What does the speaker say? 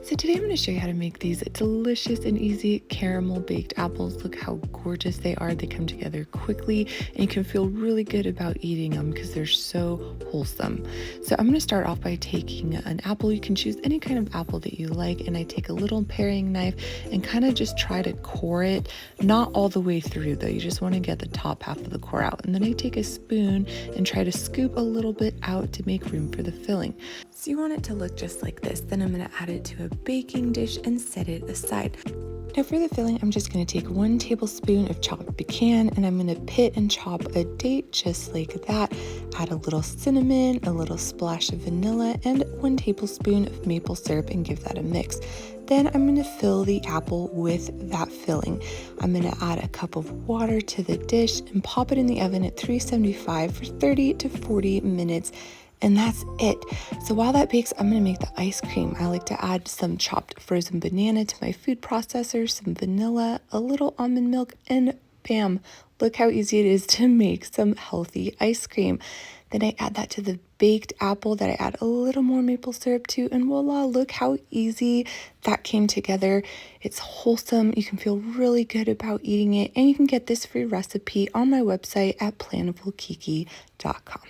So today I'm going to show you how to make these delicious and easy caramel baked apples. Look how gorgeous they are. They come together quickly and you can feel really good about eating them because they're so wholesome. So I'm going to start off by taking an apple. You can choose any kind of apple that you like, and I take a little paring knife and kind of just try to core it, not all the way through though. You just want to get the top half of the core out. And then I take a spoon and try to scoop a little bit out to make room for the filling. So you want it to look just like this. Then I'm going to add it to a baking dish and set it aside. Now for the filling, I'm just going to take 1 tablespoon of chopped pecan and I'm going to pit and chop a date just like that. Add a little cinnamon, a little splash of vanilla, and 1 tablespoon of maple syrup and give that a mix. Then I'm going to fill the apple with that filling. I'm going to add a cup of water to the dish and pop it in the oven at 375 for 30 to 40 minutes. And that's it. So while that bakes, I'm going to make the ice cream. I like to add some chopped frozen banana to my food processor, some vanilla, a little almond milk, and bam, look how easy it is to make some healthy ice cream. Then I add that to the baked apple that I add a little more maple syrup to, and voila, look how easy that came together. It's wholesome. You can feel really good about eating it, and you can get this free recipe on my website at planfulkiki.com.